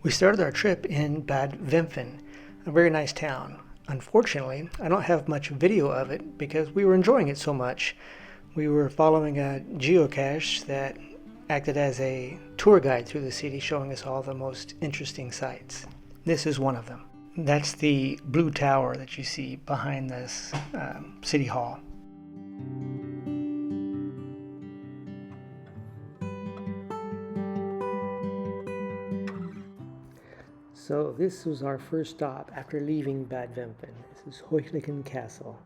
We started our trip in Bad Wimpfen, a very nice town. Unfortunately, I don't have much video of it because we were enjoying it so much. We were following a geocache that acted as a tour guide through the city, showing us all the most interesting sights. This is one of them. That's the blue tower that you see behind this city hall. So this was our first stop after leaving Bad Wimpfen. This is Heuchlingen Castle.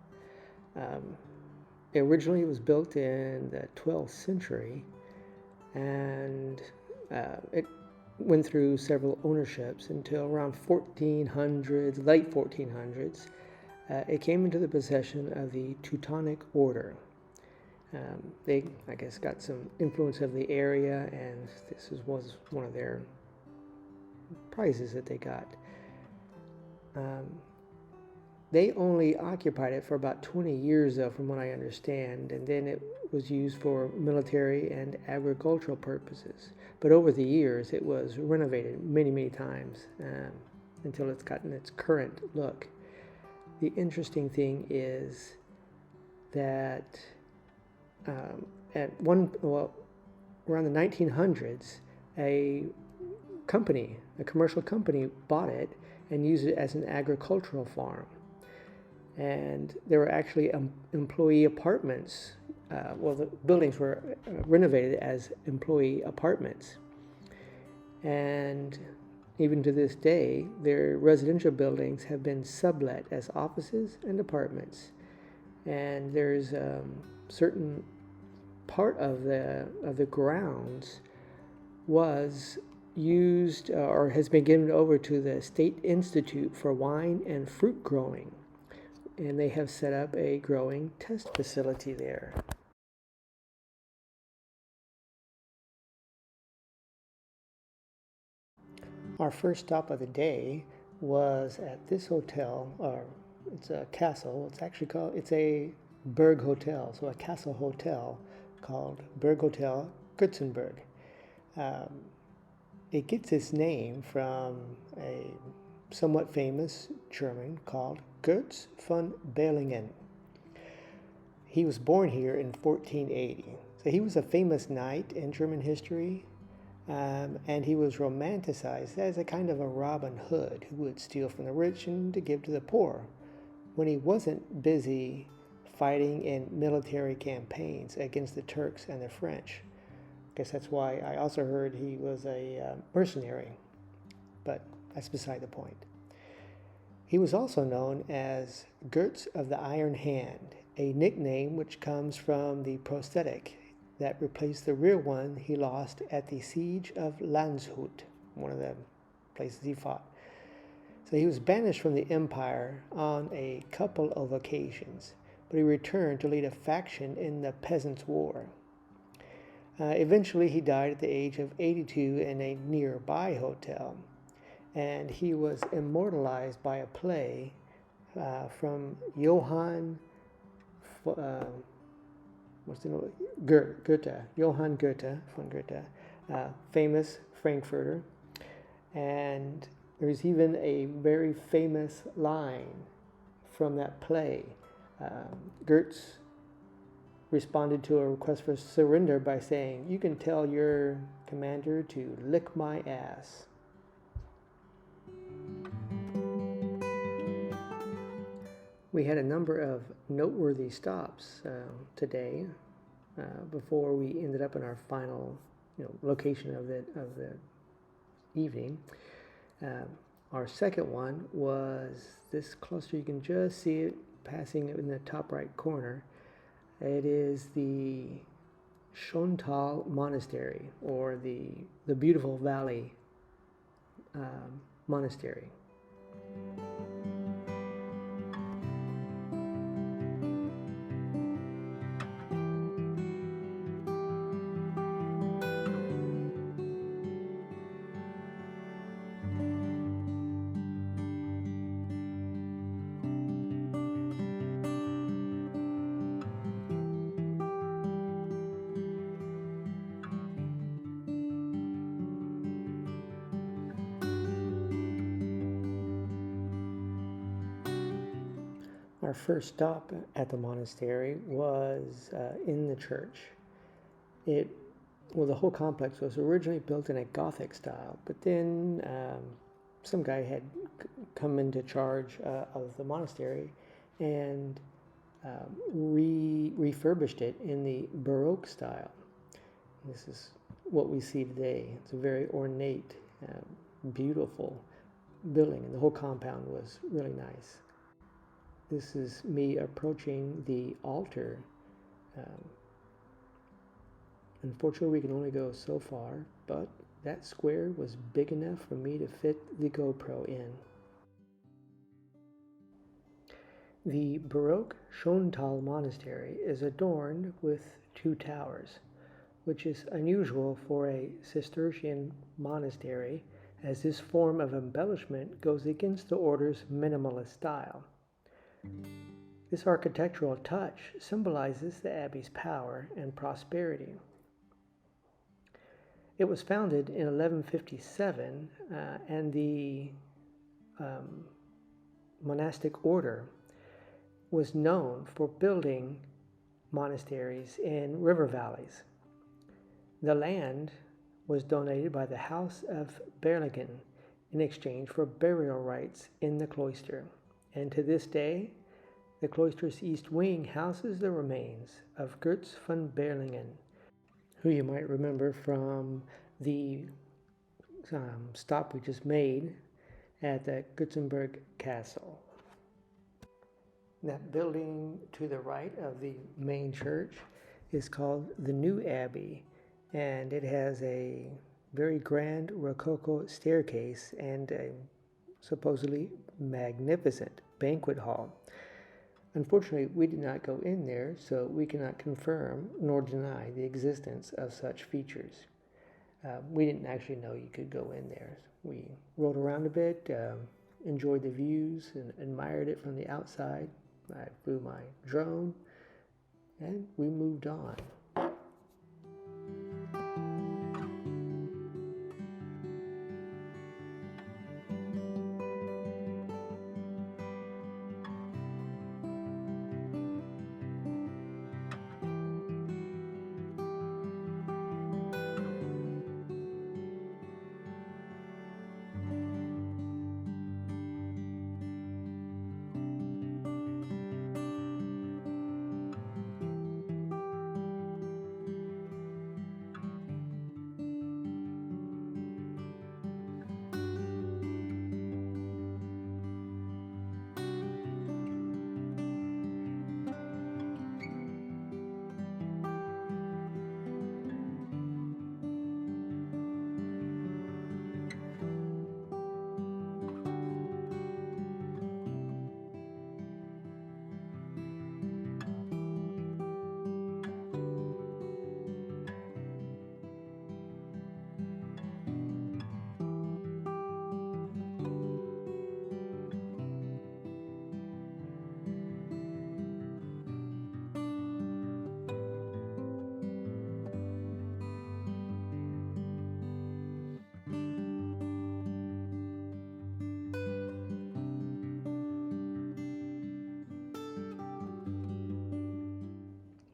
Originally it was built in the 12th century, and it went through several ownerships until around 1400s, late 1400s. It came into the possession of the Teutonic Order. They, I guess, got some influence of the area, and this was one of their prizes that they got. They only occupied it for about 20 years, though, from what I understand, and then it was used for military and agricultural purposes. But over the years, it was renovated many, many times until it's gotten its current look. The interesting thing is that around the 1900s, a commercial company bought it and used it as an agricultural farm. And there were actually employee apartments. The buildings were renovated as employee apartments. And even to this day, their residential buildings have been sublet as offices and apartments. And there's certain part of the grounds was used or has been given over to the State Institute for Wine and Fruit Growing, and they have set up a growing test facility there. Our first stop of the day was at this hotel, or it's a castle. It's a Berg Hotel, so a castle hotel called Berg Hotel Götzenberg. It gets its name from a somewhat famous German called Götz von Berlichingen. He was born here in 1480. So he was a famous knight in German history, and he was romanticized as a kind of a Robin Hood who would steal from the rich and to give to the poor when he wasn't busy fighting in military campaigns against the Turks and the French. I guess that's why I also heard he was a mercenary, but that's beside the point. He was also known as Götz of the Iron Hand, a nickname which comes from the prosthetic that replaced the real one he lost at the siege of Landshut, one of the places he fought. So he was banished from the empire on a couple of occasions, but he returned to lead a faction in the Peasants' War. Eventually, he died at the age of 82 in a nearby hotel, and he was immortalized by a play from Johann Goethe, famous Frankfurter, and there's even a very famous line from that play. Goethe responded to a request for surrender by saying, "You can tell your commander to lick my ass." We had a number of noteworthy stops today before we ended up in our final location of the evening. Our second one was this cluster. You can just see it passing in the top right corner. It is the Schöntal Monastery, or the Beautiful Valley Monastery. Our first stop at the monastery was in the church. The whole complex was originally built in a Gothic style, but then some guy had come into charge of the monastery and refurbished it in the Baroque style. This is what we see today. It's a very ornate, beautiful building, and the whole compound was really nice. This is me approaching the altar. Unfortunately, we can only go so far, but that square was big enough for me to fit the GoPro in. The Baroque Schöntal Monastery is adorned with 2 towers, which is unusual for a Cistercian monastery, as this form of embellishment goes against the order's minimalist style. This architectural touch symbolizes the abbey's power and prosperity. It was founded in 1157, and the monastic order was known for building monasteries in river valleys. The land was donated by the House of Ellwangen in exchange for burial rights in the cloister, and to this day, the cloister's east wing houses the remains of Götz von Berlingen, who you might remember from the stop we just made at the Götzenberg Castle. That building to the right of the main church is called the New Abbey, and it has a very grand Rococo staircase and a supposedly magnificent banquet hall. Unfortunately, we did not go in there, so we cannot confirm nor deny the existence of such features. We didn't actually know you could go in there. We rode around a bit, enjoyed the views, and admired it from the outside. I flew my drone, and we moved on.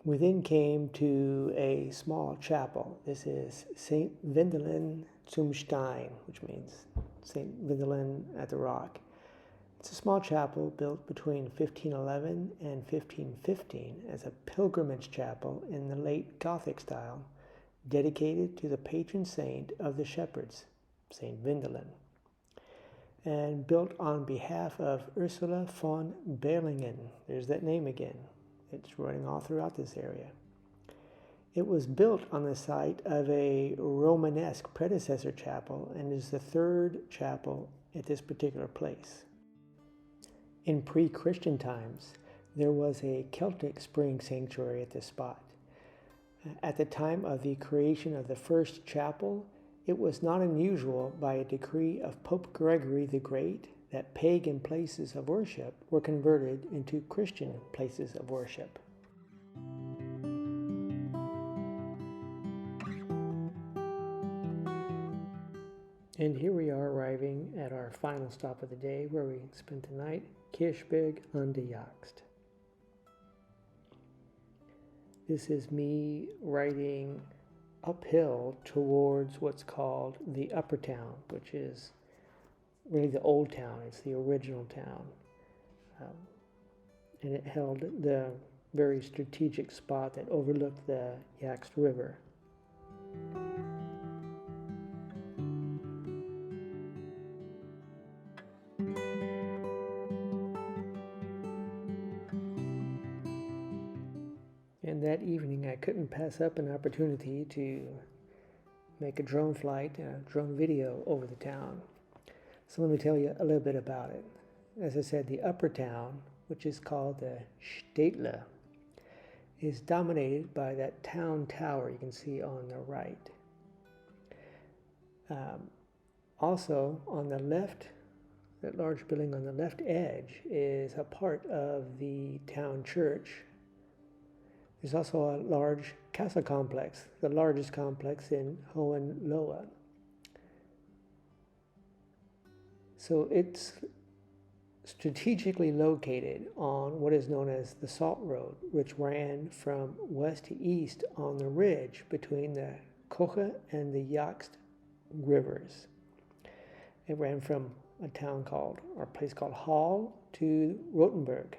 We then came to a small chapel. This is St. Wendelin zum Stein, which means St. Wendelin at the rock. It's a small chapel built between 1511 and 1515 as a pilgrimage chapel in the late Gothic style, dedicated to the patron saint of the shepherds, St. Wendelin, and built on behalf of Ursula von Berlingen. There's that name again. It's running all throughout this area. It was built on the site of a Romanesque predecessor chapel and is the third chapel at this particular place. In pre-Christian times, there was a Celtic spring sanctuary at this spot. At the time of the creation of the first chapel, it was not unusual by a decree of Pope Gregory the Great that pagan places of worship were converted into Christian places of worship. And here we are arriving at our final stop of the day, where we spent the night, Kirchberg and Jagst. This is me riding uphill towards what's called the Upper Town, which is really the old town. It's the original town. And it held the very strategic spot that overlooked the Jagst River. And that evening, I couldn't pass up an opportunity to make a drone flight, a drone video over the town. So let me tell you a little bit about it. As I said, the Upper Town, which is called the Städtle, is dominated by that town tower you can see on the right. Also, on the left, that large building on the left edge is a part of the town church. There's also a large castle complex, the largest complex in Hohenlohe. So it's strategically located on what is known as the Salt Road, which ran from west to east on the ridge between the Kocher and the Jagst rivers. It ran from a place called Hall to Rothenburg,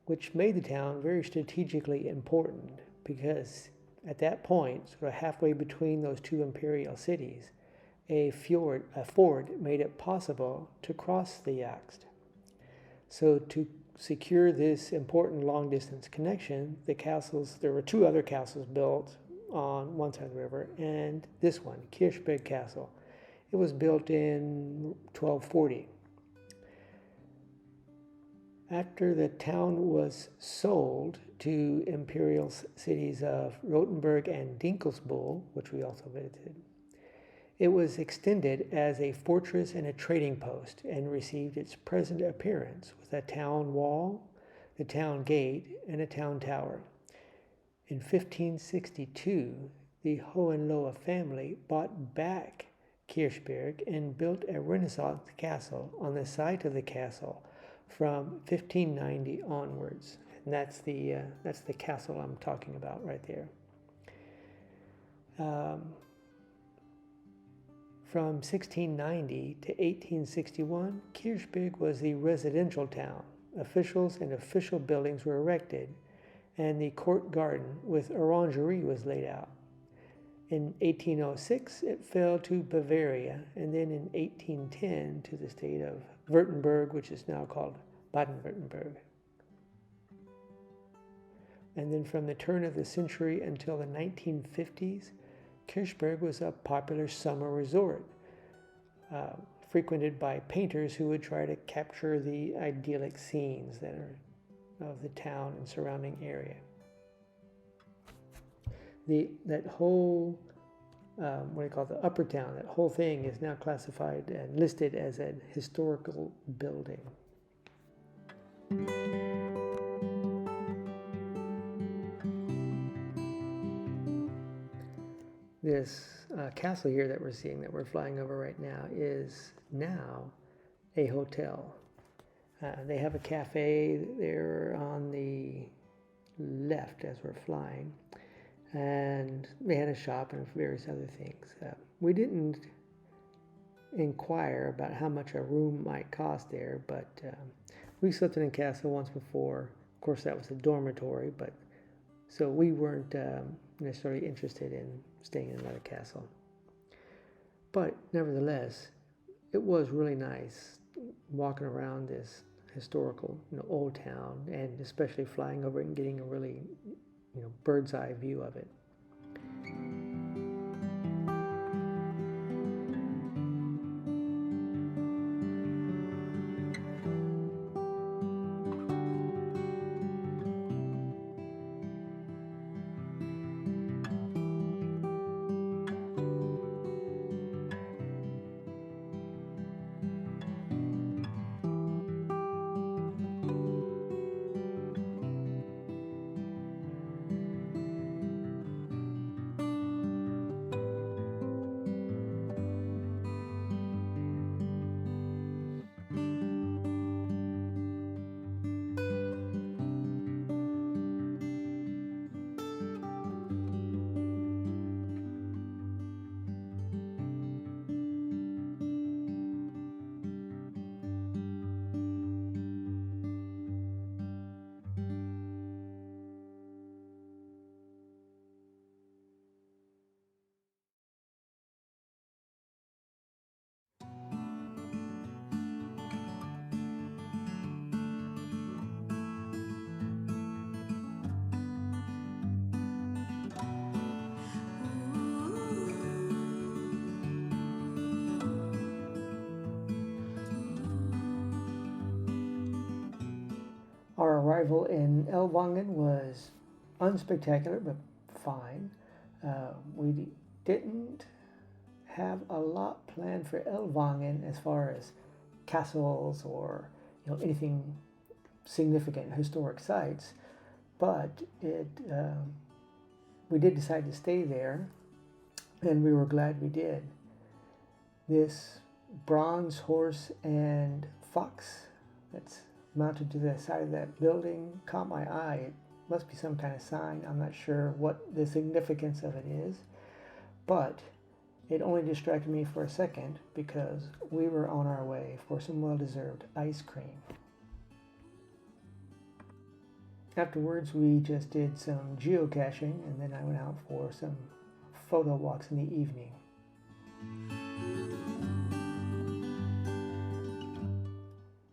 which made the town very strategically important because at that point, sort of halfway between those two imperial cities, a ford made it possible to cross the Jagst. So to secure this important long-distance connection, there were two other castles built on one side of the river, and this one, Kirchberg Castle. It was built in 1240. After the town was sold to imperial cities of Rothenburg and Dinkelsbühl, which we also visited, it was extended as a fortress and a trading post and received its present appearance with a town wall, the town gate, and a town tower. In 1562, the Hohenlohe family bought back Kirchberg and built a Renaissance castle on the site of the castle from 1590 onwards. And that's the castle I'm talking about right there. From 1690 to 1861, Kirchberg was the residential town. Officials and official buildings were erected, and the court garden with orangery was laid out. In 1806, it fell to Bavaria, and then in 1810 to the state of Württemberg, which is now called Baden-Württemberg. And then from the turn of the century until the 1950s, Kirchberg was a popular summer resort, frequented by painters who would try to capture the idyllic scenes that are of the town and surrounding area. That whole, the Upper Town, that whole thing is now classified and listed as an historical building. This castle here that we're seeing, that we're flying over right now, is now a hotel. They have a cafe there on the left as we're flying, and they had a shop and various other things. We didn't inquire about how much a room might cost there, but we slept in a castle once before. Of course, that was a dormitory, but so we weren't necessarily interested in staying in another castle. But nevertheless, it was really nice walking around this historical, old town, and especially flying over it and getting a really, bird's eye view of it. arrival in Ellwangen was unspectacular, but fine. We didn't have a lot planned for Ellwangen as far as castles or anything significant historic sites, but we did decide to stay there, and we were glad we did. This bronze horse and fox that's mounted to the side of that building caught my eye. It must be some kind of sign. I'm not sure what the significance of it is, but it only distracted me for a second because we were on our way for some well-deserved ice cream. Afterwards, we just did some geocaching, and then I went out for some photo walks in the evening.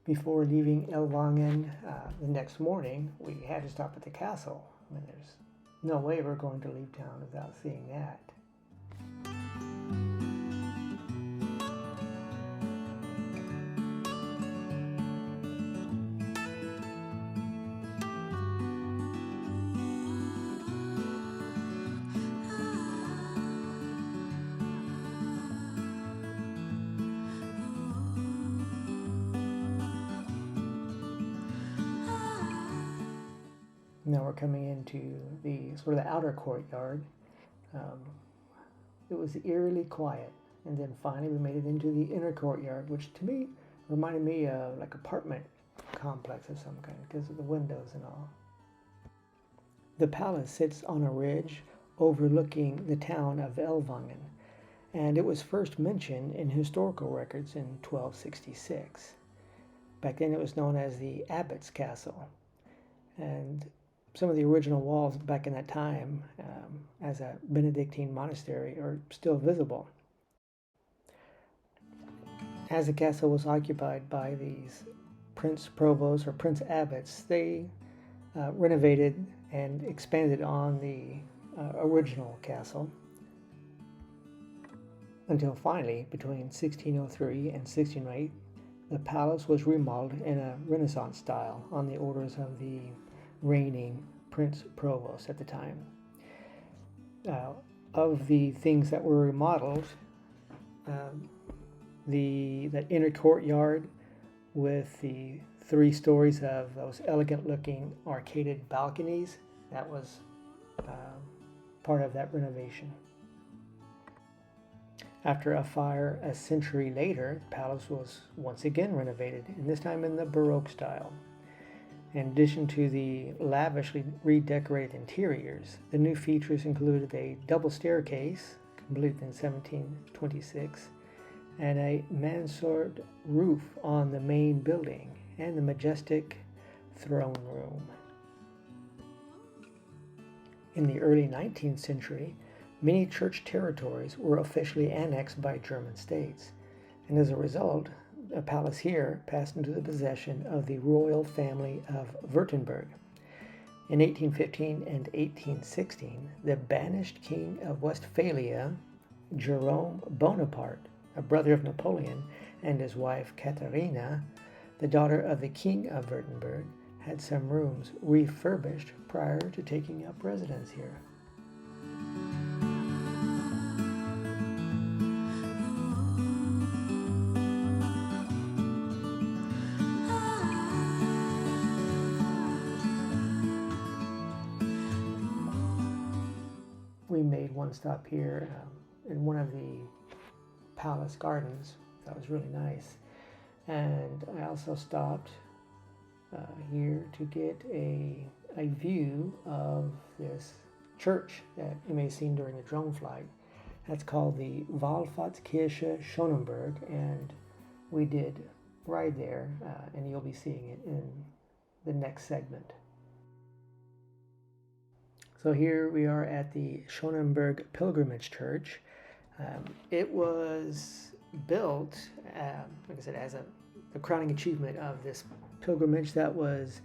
Before leaving Ellwangen the next morning, we had to stop at the castle. I mean, there's no way we're going to leave town without seeing that. Now we're coming into the sort of the outer courtyard. It was eerily quiet, and then finally we made it into the inner courtyard, which to me reminded me of like apartment complex of some kind because of the windows and all. The palace sits on a ridge overlooking the town of Ellwangen, and it was first mentioned in historical records in 1266. Back then it was known as the Abbot's Castle, and some of the original walls back in that time as a Benedictine monastery are still visible. As the castle was occupied by these prince provosts or prince abbots, they renovated and expanded on the original castle until finally, between 1603 and 1608, the palace was remodeled in a Renaissance style on the orders of the reigning Prince Provost at the time. Of the things that were remodeled, that inner courtyard with the 3 stories of those elegant-looking arcaded balconies, that was part of that renovation. After a fire a century later, the palace was once again renovated, and this time in the Baroque style. In addition to the lavishly redecorated interiors, the new features included a double staircase, completed in 1726, and a mansard roof on the main building, and the majestic throne room. In the early 19th century, many church territories were officially annexed by German states, and as a result, a palace here passed into the possession of the royal family of Württemberg. In 1815 and 1816, the banished king of Westphalia, Jerome Bonaparte, a brother of Napoleon, and his wife Katharina, the daughter of the king of Württemberg, had some rooms refurbished prior to taking up residence here. We made one stop here in one of the palace gardens. That was really nice. And I also stopped here to get a view of this church that you may have seen during the drone flight. That's called the Wallfahrtskirche Schönenberg, and we did ride there, and you'll be seeing it in the next segment. So here we are at the Schönenberg Pilgrimage Church. It was built, like I said, as the crowning achievement of this pilgrimage that was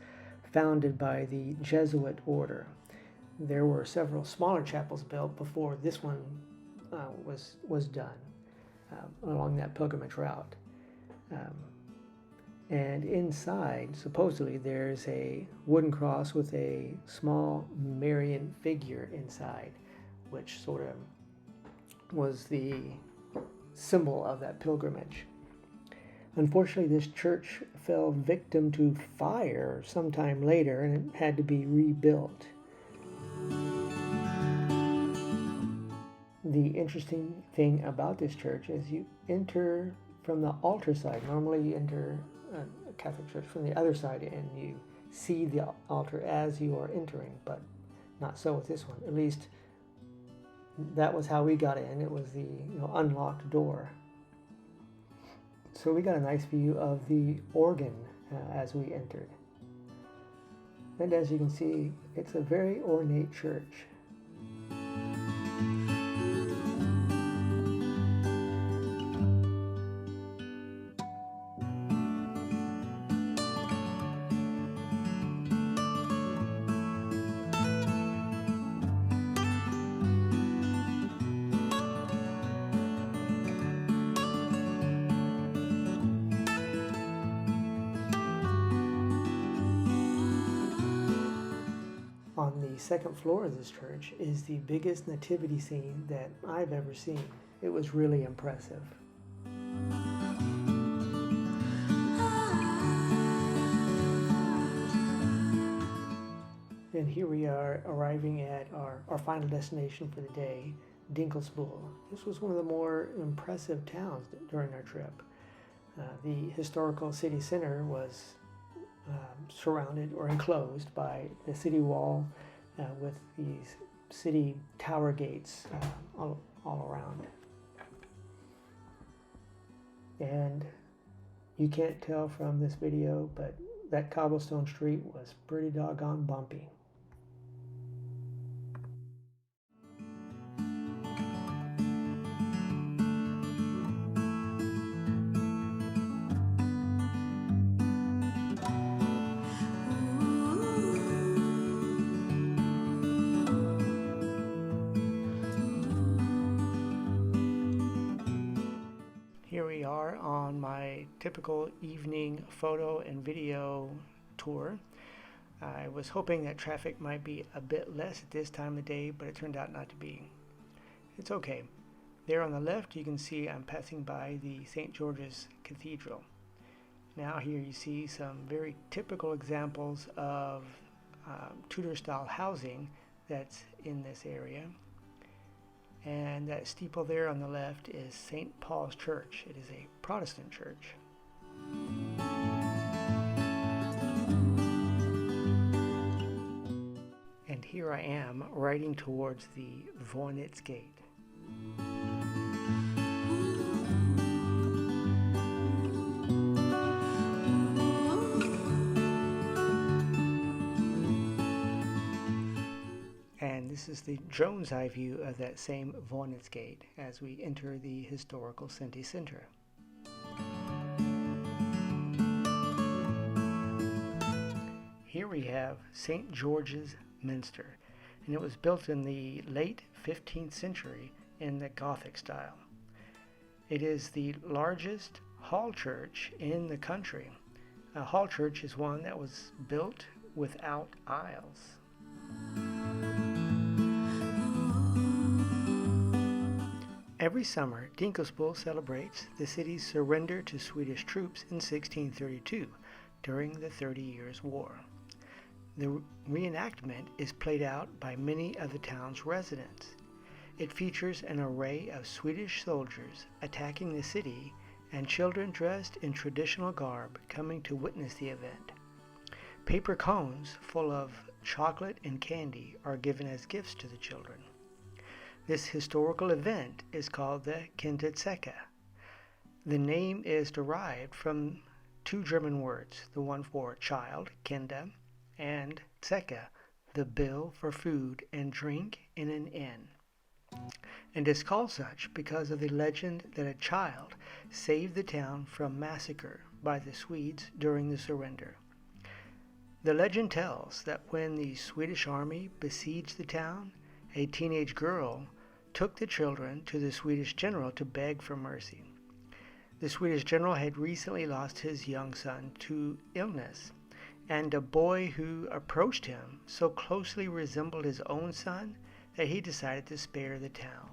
founded by the Jesuit order. There were several smaller chapels built before this one was done along that pilgrimage route. And inside, supposedly, there's a wooden cross with a small Marian figure inside, which sort of was the symbol of that pilgrimage. Unfortunately, this church fell victim to fire sometime later and it had to be rebuilt. The interesting thing about this church is you enter from the altar side. Normally you enter a Catholic church from the other side and you see the altar as you are entering, but not so with this one. At least that was how we got in. It was the unlocked door. So we got a nice view of the organ as we entered. And as you can see, it's a very ornate church. On the second floor of this church is the biggest nativity scene that I've ever seen. It was really impressive. And here we are arriving at our final destination for the day, Dinkelsbühl. This was one of the more impressive towns during our trip. The historical city center was surrounded or enclosed by the city wall with these city tower gates all around. And you can't tell from this video, but that cobblestone street was pretty doggone bumpy. Here we are on my typical evening photo and video tour. I was hoping that traffic might be a bit less at this time of day, but it turned out not to be. It's okay. There on the left you can see I'm passing by the St. George's Cathedral. Now here you see some very typical examples of Tudor style housing that's in this area. And that steeple there on the left is St. Paul's Church. It is a Protestant church. And here I am riding towards the Vornitz Gate. And this is the drone's eye view of that same Vornitz Gate as we enter the historical city center. Here we have St. George's Minster, and it was built in the late 15th century in the Gothic style. It is the largest hall church in the country. A hall church is one that was built without aisles. Every summer, Dinkelsbühl celebrates the city's surrender to Swedish troops in 1632 during the 30 Years' War. The reenactment is played out by many of the town's residents. It features an array of Swedish soldiers attacking the city and children dressed in traditional garb coming to witness the event. Paper cones full of chocolate and candy are given as gifts to the children. This historical event is called the Kinderzecke. The name is derived from two German words, the one for child, Kinder, and Zecke, the bill for food and drink in an inn. And is called such because of the legend that a child saved the town from massacre by the Swedes during the surrender. The legend tells that when the Swedish army besieged the town, a teenage girl took the children to the Swedish general to beg for mercy. The Swedish general had recently lost his young son to illness, and a boy who approached him so closely resembled his own son that he decided to spare the town.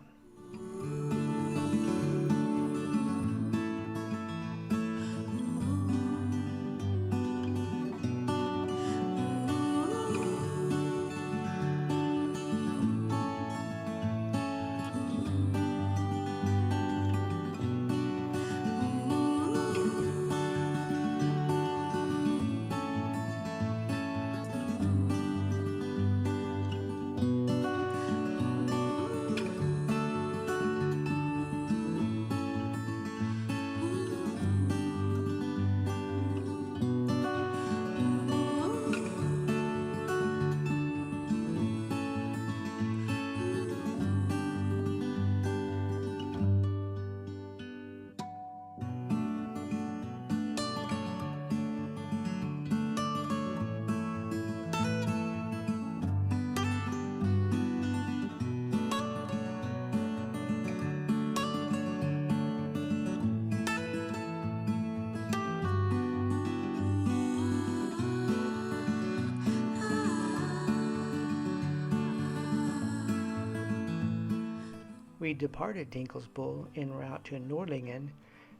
We departed Dinkelsbühl en route to Nordlingen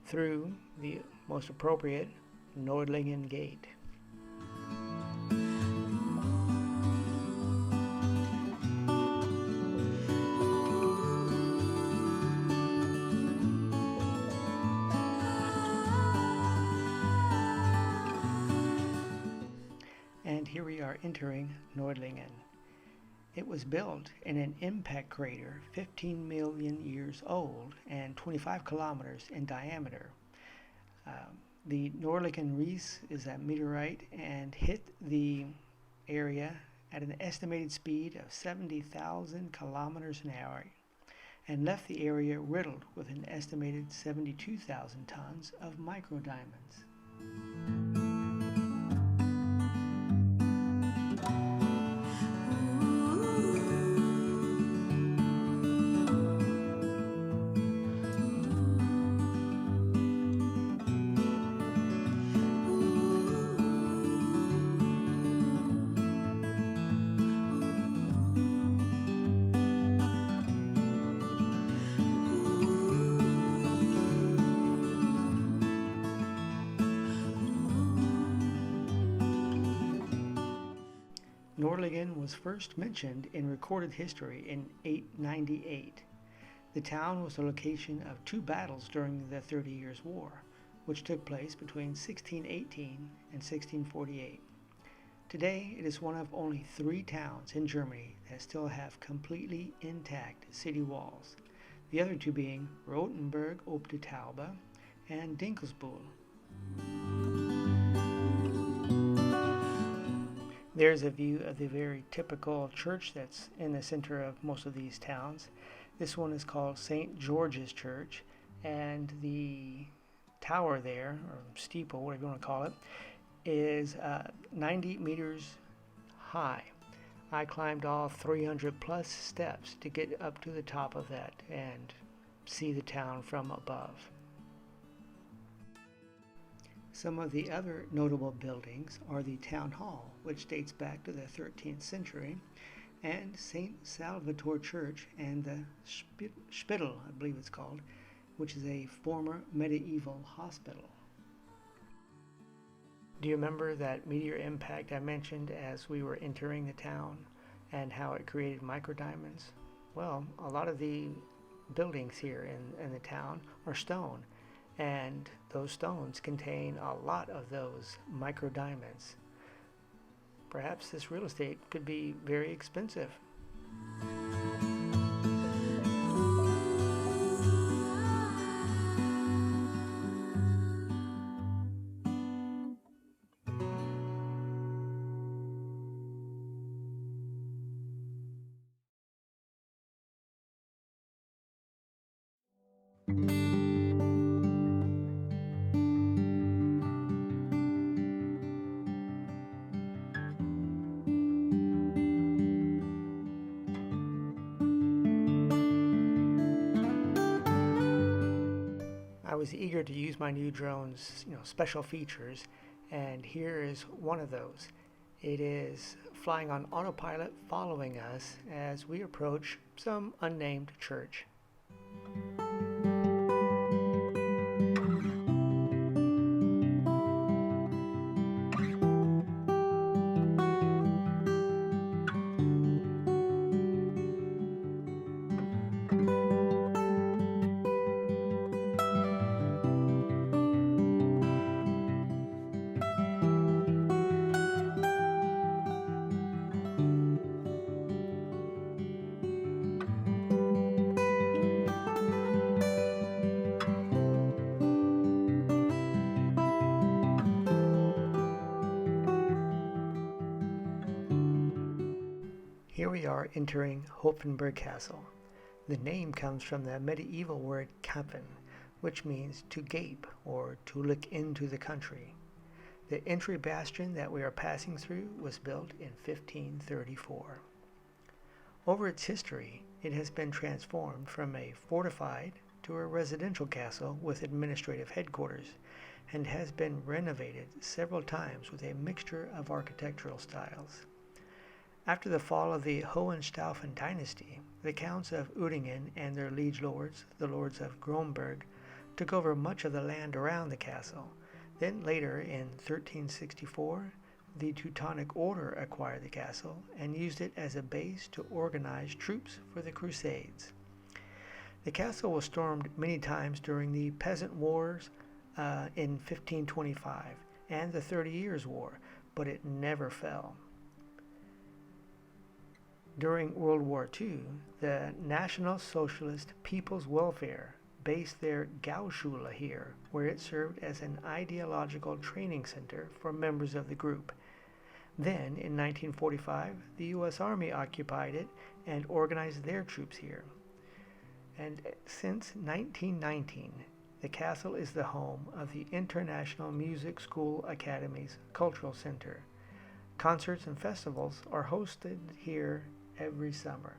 through the most appropriate Nordlingen gate. And here we are entering Nordlingen. It was built in an impact crater 15 million years old and 25 kilometers in diameter. The Nordlingen Ries is a meteorite and hit the area at an estimated speed of 70,000 kilometers an hour and left the area riddled with an estimated 72,000 tons of microdiamonds. Nordlingen was first mentioned in recorded history in 898. The town was the location of two battles during the 30 Years' War, which took place between 1618 and 1648. Today, it is one of only 3 towns in Germany that still have completely intact city walls, the other 2 being Rothenburg ob der Taube and Dinkelsbühl. There's a view of the very typical church that's in the center of most of these towns. This one is called St. George's Church, and the tower there, or steeple, whatever you want to call it, is 90 meters high. I climbed all 300 plus steps to get up to the top of that and see the town from above. Some of the other notable buildings are the Town Hall, which dates back to the 13th century, and St. Salvator Church and the Spital, I believe it's called, which is a former medieval hospital. Do you remember that meteor impact I mentioned as we were entering the town and how it created microdiamonds? Well, a lot of the buildings here in the town are stone, and those stones contain a lot of those microdiamonds. Perhaps this real estate could be very expensive. I was eager to use my new drone's special features, and here is one of those. It is flying on autopilot, following us as we approach some unnamed church. Here we are entering Hoppenberg Castle. The name comes from the medieval word kappen, which means to gape or to look into the country. The entry bastion that we are passing through was built in 1534. Over its history, it has been transformed from a fortified to a residential castle with administrative headquarters, and has been renovated several times with a mixture of architectural styles. After the fall of the Hohenstaufen dynasty, the Counts of Uerdingen and their liege lords, the Lords of Gromberg, took over much of the land around the castle. Then later, in 1364, the Teutonic Order acquired the castle and used it as a base to organize troops for the Crusades. The castle was stormed many times during the Peasant Wars in 1525 and the 30 Years' War, but it never fell. During World War II, the National Socialist People's Welfare based their Gauschule here, where it served as an ideological training center for members of the group. Then, in 1945, the U.S. Army occupied it and organized their troops here. And since 1919, the castle is the home of the International Music School Academy's Cultural Center. Concerts and festivals are hosted here every summer.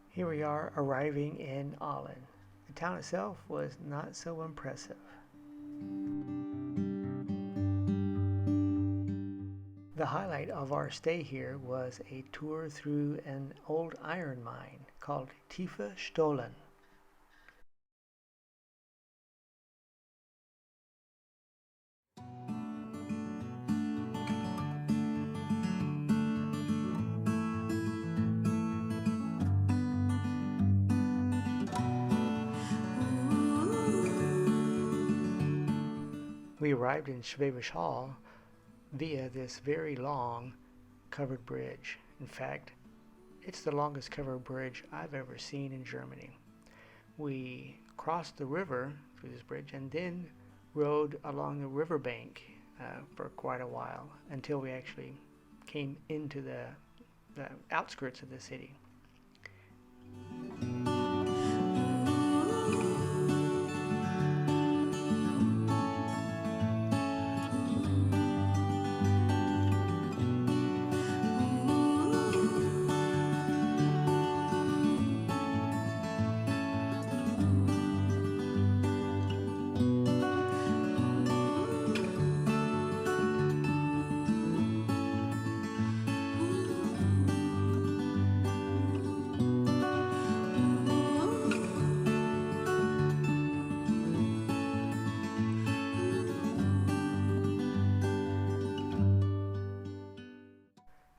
Here we are arriving in Aalen. The town itself was not so impressive. The highlight of our stay here was a tour through an old iron mine called Tiefe Stollen. We arrived in Schwäbisch Hall via this very long covered bridge. In fact, it's the longest covered bridge I've ever seen in Germany. We crossed the river through this bridge and then rode along the riverbank for quite a while until we actually came into the outskirts of the city.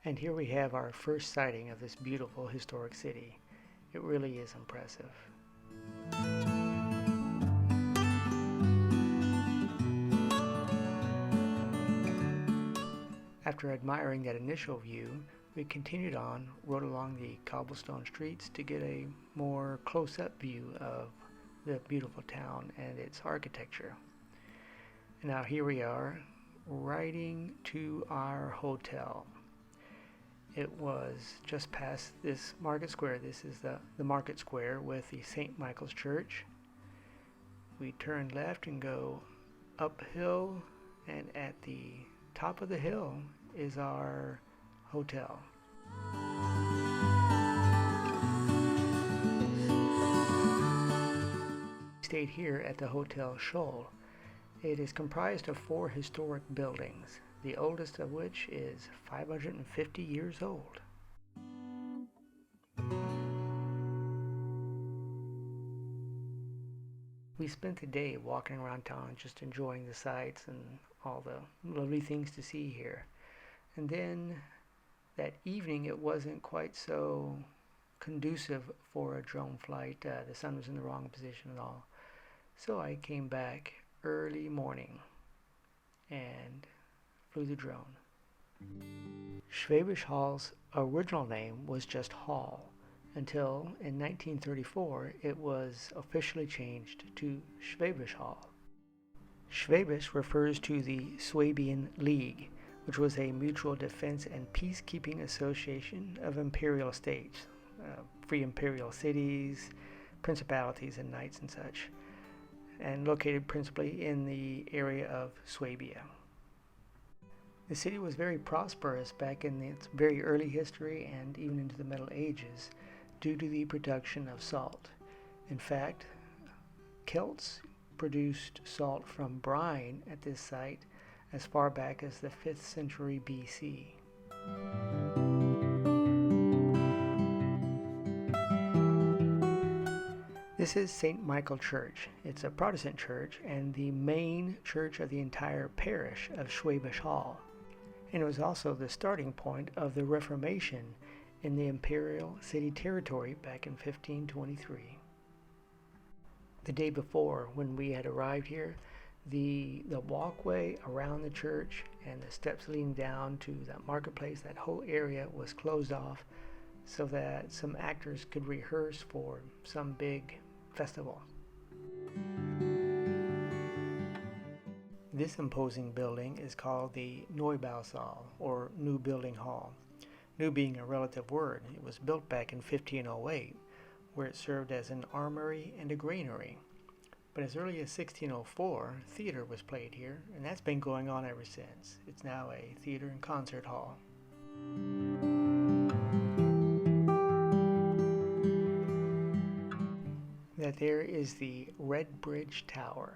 And here we have our first sighting of this beautiful historic city. It really is impressive. After admiring that initial view, we continued on, rode along the cobblestone streets to get a more close-up view of the beautiful town and its architecture. And now here we are, riding to our hotel. It was just past this market square. This is the market square with the St. Michael's Church. we turn left and go uphill, and at the top of the hill is our hotel. We stayed here at the Hotel Scholl. It is comprised of 4 historic buildings, the oldest of which is 550 years old. We spent the day walking around town just enjoying the sights and all the lovely things to see here. And then that evening it wasn't quite so conducive for a drone flight. The sun was in the wrong position at all. So I came back early morning and flew the drone. Schwäbisch Hall's original name was just Hall, until in 1934 it was officially changed to Schwäbisch Hall. Schwäbisch refers to the Swabian League, which was a mutual defense and peacekeeping association of imperial states, free imperial cities, principalities and knights and such, and located principally in the area of Swabia. The city was very prosperous back in its very early history and even into the Middle Ages due to the production of salt. In fact, Celts produced salt from brine at this site as far back as the 5th century BC. This is St. Michael Church. It's a Protestant church and the main church of the entire parish of Schwäbisch Hall. And it was also the starting point of the Reformation in the imperial city territory back in 1523. The day before, when we had arrived here, the walkway around the church and the steps leading down to that marketplace, that whole area was closed off so that some actors could rehearse for some big festival. This imposing building is called the Neubausaal, or New Building Hall. New being a relative word. It was built back in 1508, where it served as an armory and a granary. But as early as 1604, theater was played here, and that's been going on ever since. It's now a theater and concert hall. That there is the Red Bridge Tower.